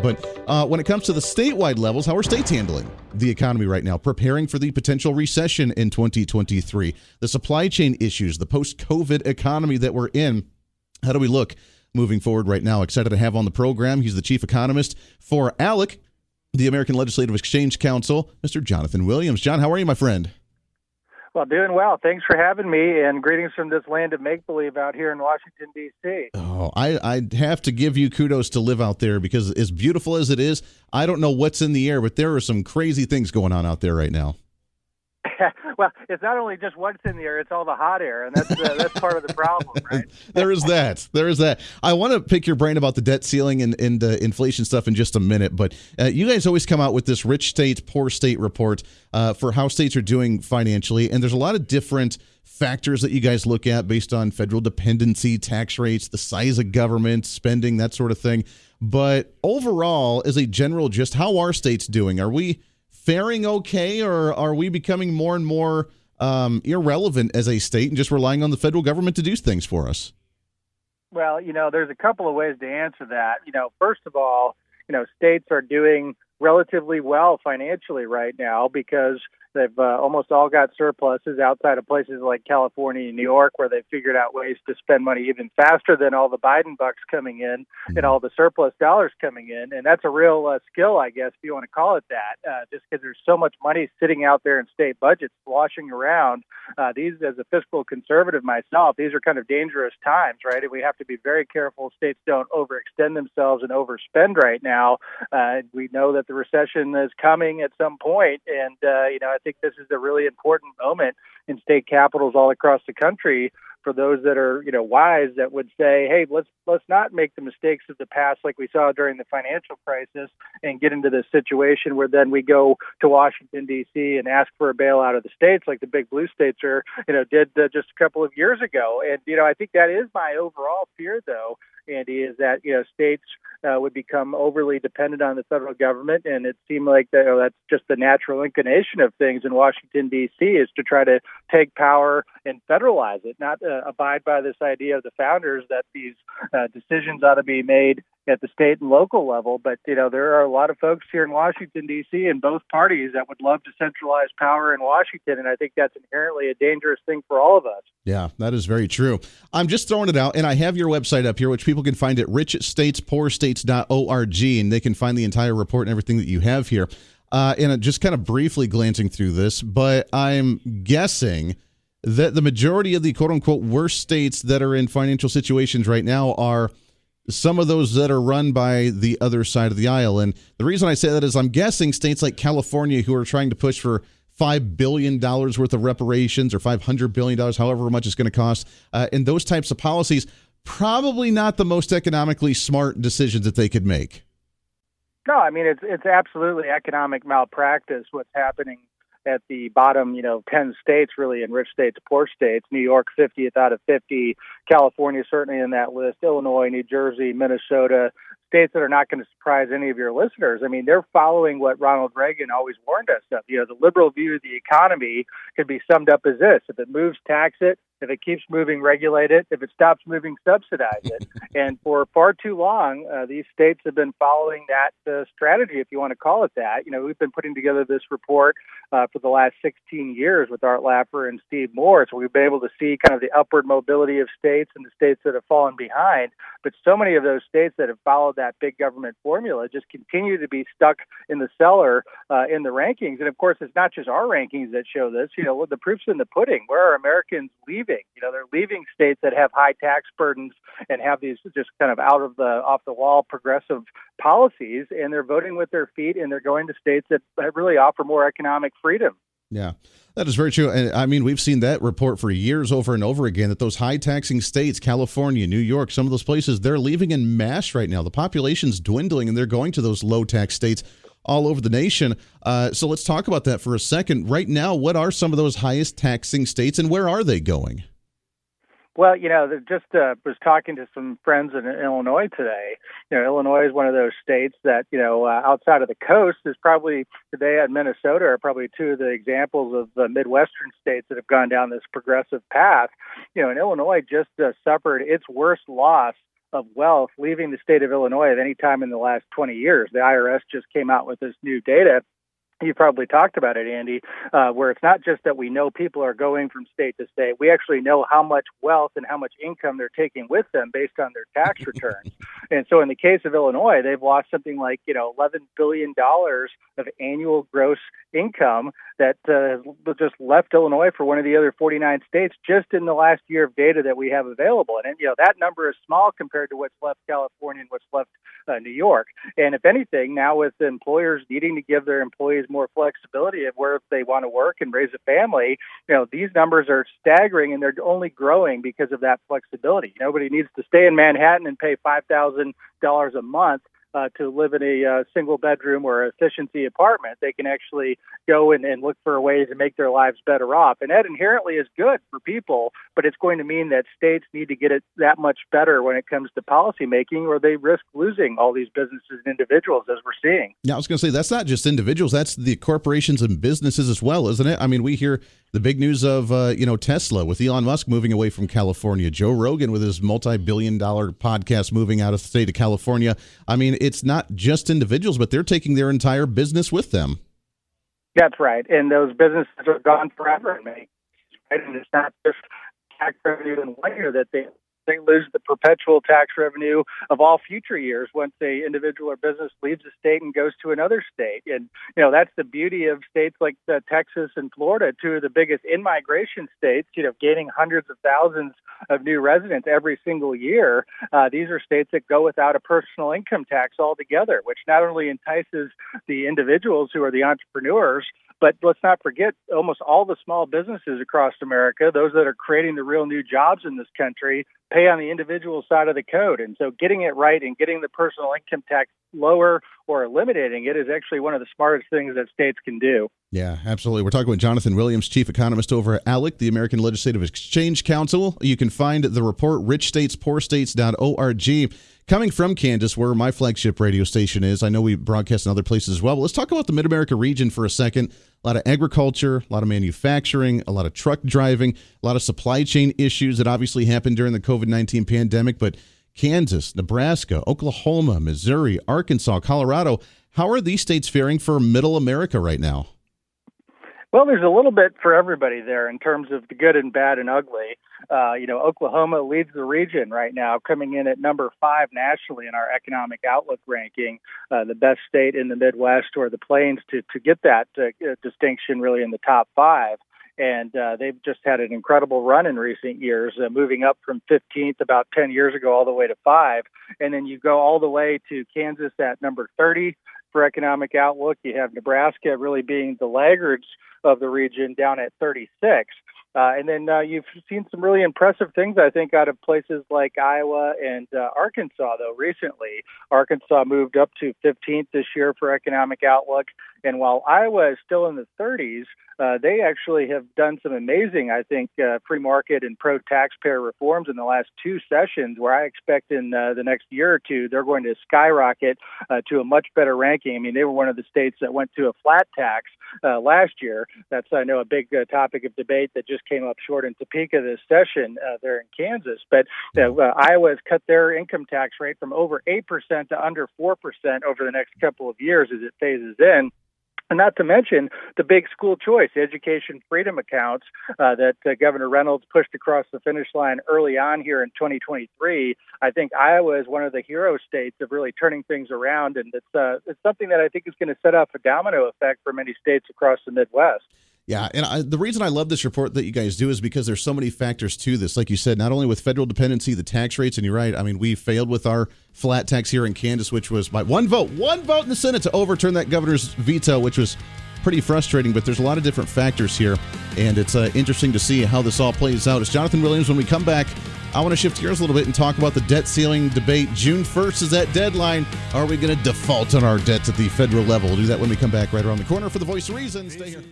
But when it comes to the statewide levels, how are states handling the economy right now, preparing for the potential recession in 2023, the supply chain issues, the post-COVID economy that we're in? How do we look moving forward right now? Excited to have on the program. He's the chief economist for ALEC, the American Legislative Exchange Council, Mr. Jonathan Williams. John, how are you, my friend? Well, doing well. Thanks for having me, and greetings from this land of make-believe out here in Washington, D.C. Oh, I have to give you kudos to live out there, because as beautiful as it is, I don't know what's in the air, but there are some crazy things going on out there right now. Well, it's not only just what's in the air, it's all the hot air, and that's part of the problem, right? There is that. I want to pick your brain about the debt ceiling and inflation stuff in just a minute, but you guys always come out with this rich state, poor state report for how states are doing financially, and there's a lot of different factors that you guys look at based on federal dependency, tax rates, the size of government, spending, that sort of thing. But overall, as a general gist, how are states doing? Are we faring okay, or are we becoming more and more irrelevant as a state and just relying on the federal government to do things for us? Well, there's a couple of ways to answer that. First of all, states are doing relatively well financially right now because they've almost all got surpluses outside of places like California and New York, where they've figured out ways to spend money even faster than all the Biden bucks coming in and all the surplus dollars coming in. And that's a real skill, I guess, if you want to call it that, just because there's so much money sitting out there in state budgets washing around. These, as a fiscal conservative myself, these are kind of dangerous times, right? And we have to be very careful states don't overextend themselves and overspend right now. We know that the recession is coming at some point, and I think this is a really important moment in state capitals all across the country for those that are, wise, that would say, hey, let's not make the mistakes of the past like we saw during the financial crisis and get into this situation where then we go to Washington, D.C. and ask for a bailout of the states like the big blue states did just a couple of years ago. And, I think that is my overall fear, though, Andy, is that, states would become overly dependent on the federal government. And it seemed like that's just the natural inclination of things in Washington, D.C., is to try to take power and federalize it, not abide by this idea of the founders that these decisions ought to be made at the state and local level. But, there are a lot of folks here in Washington, D.C., in both parties that would love to centralize power in Washington. And I think that's inherently a dangerous thing for all of us. Yeah, that is very true. I'm just throwing it out, and I have your website up here, which people can find at richstatespoorstates.org, and they can find the entire report and everything that you have here. And just kind of briefly glancing through this, but I'm guessing that the majority of the quote-unquote worst states that are in financial situations right now are some of those that are run by the other side of the aisle. And the reason I say that is I'm guessing states like California, who are trying to push for $5 billion worth of reparations, or $500 billion, however much it's going to cost, and those types of policies, probably not the most economically smart decisions that they could make. No, I mean, it's absolutely economic malpractice what's happening at the bottom, 10 states, really, in rich states, poor states. New York, 50th out of 50. California, certainly in that list. Illinois, New Jersey, Minnesota, states that are not going to surprise any of your listeners. I mean, they're following what Ronald Reagan always warned us of. The liberal view of the economy could be summed up as this: if it moves, tax it. If it keeps moving, regulate it. If it stops moving, subsidize it. And for far too long, these states have been following that strategy, if you want to call it that. We've been putting together this report for the last 16 years with Art Laffer and Steve Moore. So we've been able to see kind of the upward mobility of states and the states that have fallen behind. But so many of those states that have followed that big government formula just continue to be stuck in the cellar in the rankings. And of course, it's not just our rankings that show this. The proof's in the pudding. Where are Americans leaving? They're leaving states that have high tax burdens and have these just kind of off the wall progressive policies, and they're voting with their feet, and they're going to states that really offer more economic freedom. Yeah, that is very true. And I mean, we've seen that report for years over and over again, that those high taxing states, California, New York, some of those places, they're leaving en masse right now. The population's dwindling, and they're going to those low tax states all over the nation. So let's talk about that for a second. Right now, what are some of those highest taxing states, and where are they going? Well, just was talking to some friends in Illinois today. Illinois is one of those states that, outside of the coast is probably, today and Minnesota are probably two of the examples of the Midwestern states that have gone down this progressive path. And Illinois just suffered its worst loss of wealth leaving the state of Illinois at any time in the last 20 years. The IRS just came out with this new data. You probably talked about it, Andy, where it's not just that we know people are going from state to state. We actually know how much wealth and how much income they're taking with them based on their tax returns. And so in the case of Illinois, they've lost something like, $11 billion of annual gross income that just left Illinois for one of the other 49 states just in the last year of data that we have available. And, that number is small compared to what's left California and what's left New York. And if anything, now with the employers needing to give their employees more flexibility of where they want to work and raise a family, these numbers are staggering, and they're only growing because of that flexibility. Nobody needs to stay in Manhattan and pay $5,000 a month to live in a single bedroom or efficiency apartment. They can actually go and look for ways to make their lives better off. And that inherently is good for people, but it's going to mean that states need to get it that much better when it comes to policy making, or they risk losing all these businesses and individuals, as we're seeing. Yeah, I was going to say, that's not just individuals, that's the corporations and businesses as well, isn't it? I mean, we hear the big news of, Tesla with Elon Musk moving away from California, Joe Rogan with his multi-billion-dollar podcast moving out of the state of California. I mean, it's not just individuals, but they're taking their entire business with them. That's right. And those businesses are gone forever in many cases, right? And it's not just tax revenue in 1 year that they lose the perpetual tax revenue of all future years once a individual or business leaves a state and goes to another state. And, that's the beauty of states like Texas and Florida, two of the biggest in-migration states, gaining hundreds of thousands of new residents every single year. These are states that go without a personal income tax altogether, which not only entices the individuals who are the entrepreneurs, but let's not forget almost all the small businesses across America, those that are creating the real new jobs in this country, pay on the individual side of the code. And so getting it right and getting the personal income tax lower or eliminating it is actually one of the smartest things that states can do. Yeah, absolutely. We're talking with Jonathan Williams, Chief Economist over at ALEC, the American Legislative Exchange Council. You can find the report, richstatespoorstates.org. Coming from Kansas, where my flagship radio station is, I know we broadcast in other places as well, but let's talk about the Mid-America region for a second. A lot of agriculture, a lot of manufacturing, a lot of truck driving, a lot of supply chain issues that obviously happened during the COVID-19 pandemic, but Kansas, Nebraska, Oklahoma, Missouri, Arkansas, Colorado, how are these states faring for Middle America right now? Well, there's a little bit for everybody there in terms of the good and bad and ugly. Oklahoma leads the region right now, coming in at number 5 nationally in our economic outlook ranking, the best state in the Midwest or the Plains to get that distinction really in the top 5. And they've just had an incredible run in recent years, moving up from 15th about 10 years ago all the way to 5. And then you go all the way to Kansas at number 30 for economic outlook. You have Nebraska really being the laggards of the region down at 36. And then you've seen some really impressive things, I think, out of places like Iowa and Arkansas, though, recently. Arkansas moved up to 15th this year for economic outlook. And while Iowa is still in the 30s, they actually have done some amazing, I think, free market and pro-taxpayer reforms in the last 2 sessions, where I expect in the next year or two, they're going to skyrocket to a much better ranking. I mean, they were one of the states that went to a flat tax last year. That's, I know, a big topic of debate that just came up short in Topeka this session there in Kansas. But Iowa has cut their income tax rate from over 8% to under 4% over the next couple of years as it phases in. And not to mention the big school choice, education freedom accounts that Governor Reynolds pushed across the finish line early on here in 2023. I think Iowa is one of the hero states of really turning things around, and it's something that I think is going to set off a domino effect for many states across the Midwest. Yeah, and the reason I love this report that you guys do is because there's so many factors to this. Like you said, not only with federal dependency, the tax rates, and you're right, I mean, we failed with our flat tax here in Kansas, which was by one vote in the Senate to overturn that governor's veto, which was pretty frustrating, but there's a lot of different factors here, and it's interesting to see how this all plays out. It's Jonathan Williams. When we come back, I want to shift gears a little bit and talk about the debt ceiling debate. June 1st is that deadline. Are we going to default on our debts at the federal level? We'll do that when we come back right around the corner. For the Voice of Reason, stay here.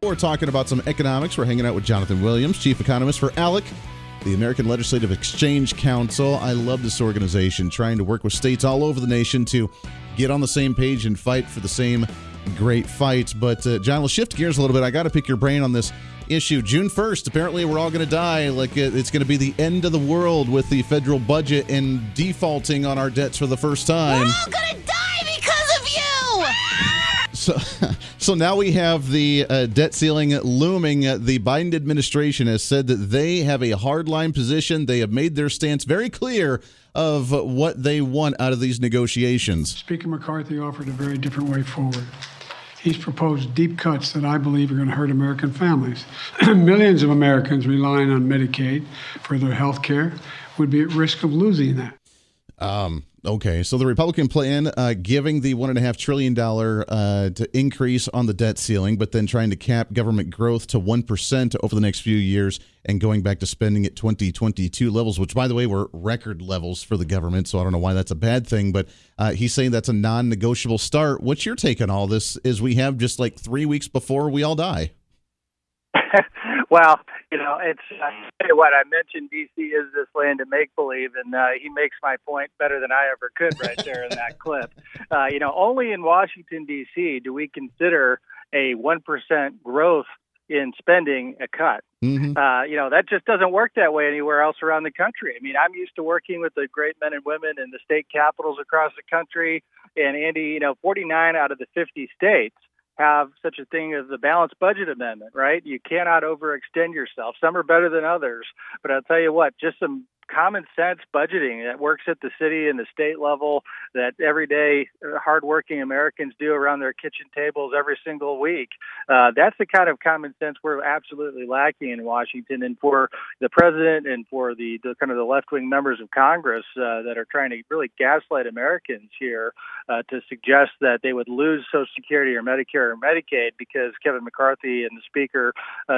We're talking about some economics. We're hanging out with Jonathan Williams, Chief Economist for ALEC, the American Legislative Exchange Council. I love this organization, trying to work with states all over the nation to get on the same page and fight for the same great fight. But, John, we'll shift gears a little bit. I got to pick your brain on this issue. June 1st, apparently we're all going to die. Like it's going to be the end of the world with the federal budget and defaulting on our debts for the first time. We're all going to die because of you! So now we have the debt ceiling looming. The Biden administration has said that they have a hardline position. They have made their stance very clear of what they want out of these negotiations. Speaker McCarthy offered a very different way forward. He's proposed deep cuts that I believe are going to hurt American families. Millions of Americans relying on Medicaid for their health care would be at risk of losing that. Okay, so the Republican plan giving the $1.5 trillion to increase on the debt ceiling, but then trying to cap government growth to 1% over the next few years and going back to spending at 2022 levels, which, by the way, were record levels for the government, so I don't know why that's a bad thing, but he's saying that's a non-negotiable start. What's your take on all this as we have just like 3 weeks before we all die? Well, it's I tell you what, I mentioned D.C. is this land of make-believe, and he makes my point better than I ever could right there in that clip. Only in Washington, D.C. do we consider a 1% growth in spending a cut. Mm-hmm. That just doesn't work that way anywhere else around the country. I mean, I'm used to working with the great men and women in the state capitals across the country, and Andy, 49 out of the 50 states have such a thing as the balanced budget amendment, right? You cannot overextend yourself. Some are better than others, but I'll tell you what, just some common sense budgeting that works at the city and the state level that everyday hardworking Americans do around their kitchen tables every single week. That's the kind of common sense we're absolutely lacking in Washington. And for the president and for the kind of the left-wing members of Congress that are trying to really gaslight Americans here to suggest that they would lose Social Security or Medicare or Medicaid because Kevin McCarthy and the speaker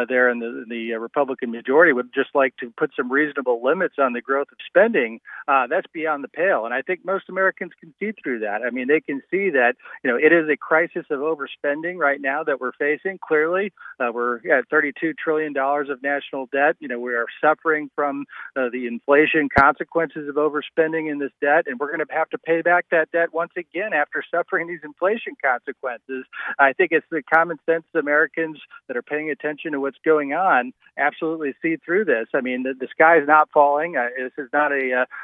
there in the Republican majority would just like to put some reasonable limits on the growth of spending, that's beyond the pale. And I think most Americans can see through that. I mean, they can see that, it is a crisis of overspending right now that we're facing. Clearly, we're at $32 trillion of national debt. We are suffering from the inflation consequences of overspending in this debt, and we're going to have to pay back that debt once again after suffering these inflation consequences. I think it's the common sense Americans that are paying attention to what's going on absolutely see through this. I mean, the sky is not falling. This is not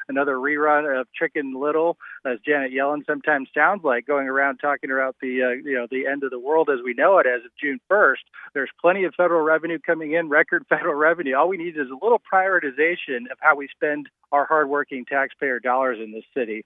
another rerun of Chicken Little, as Janet Yellen sometimes sounds like, going around talking about the end of the world as we know it as of June 1st. There's plenty of federal revenue coming in, record federal revenue. All we need is a little prioritization of how we spend our hardworking taxpayer dollars in this city.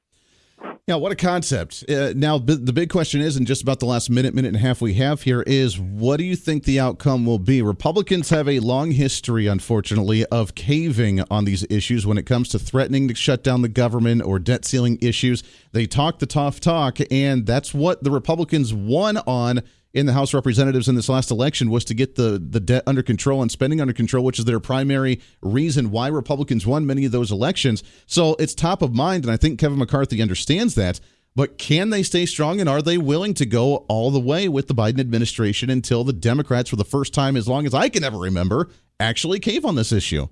Yeah, what a concept. Now, the big question is, in just about the last minute and a half we have here, is what do you think the outcome will be? Republicans have a long history, unfortunately, of caving on these issues when it comes to threatening to shut down the government or debt ceiling issues. They talk the tough talk, and that's what the Republicans won on in the House of Representatives in this last election, was to get the debt under control and spending under control, which is their primary reason why Republicans won many of those elections. So it's top of mind, and I think Kevin McCarthy understands that. But can they stay strong, and are they willing to go all the way with the Biden administration until the Democrats, for the first time as long as I can ever remember, actually cave on this issue?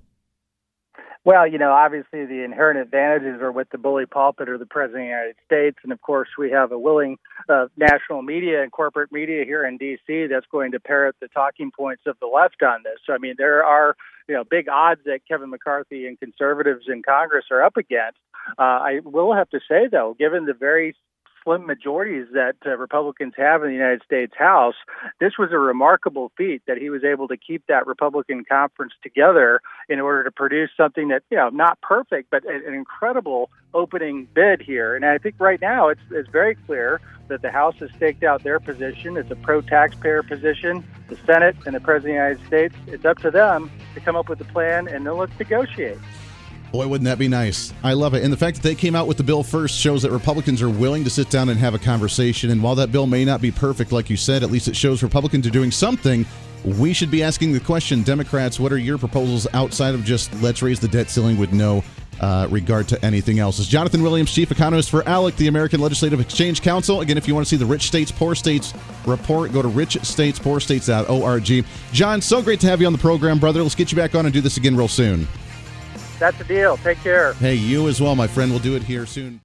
Well, obviously the inherent advantages are with the bully pulpit or the President of the United States. And, of course, we have a willing national media and corporate media here in D.C. that's going to parrot the talking points of the left on this. So, I mean, there are, big odds that Kevin McCarthy and conservatives in Congress are up against. I will have to say, though, given the very slim majorities that Republicans have in the United States House, this was a remarkable feat that he was able to keep that Republican conference together in order to produce something that, not perfect, but an incredible opening bid here. And I think right now it's very clear that the House has staked out their position. It's a pro-taxpayer position. The Senate and the President of the United States, it's up to them to come up with a plan, and then let's negotiate. Boy, wouldn't that be nice? I love it. And the fact that they came out with the bill first shows that Republicans are willing to sit down and have a conversation. And while that bill may not be perfect, like you said, at least it shows Republicans are doing something. We should be asking the question, Democrats, what are your proposals outside of just let's raise the debt ceiling with no regard to anything else? It's Jonathan Williams, Chief Economist for ALEC, the American Legislative Exchange Council. Again, if you want to see the Rich States, Poor States report, go to richstatespoorstates.org. John, so great to have you on the program, brother. Let's get you back on and do this again real soon. That's the deal. Take care. Hey, you as well, my friend. We'll do it here soon.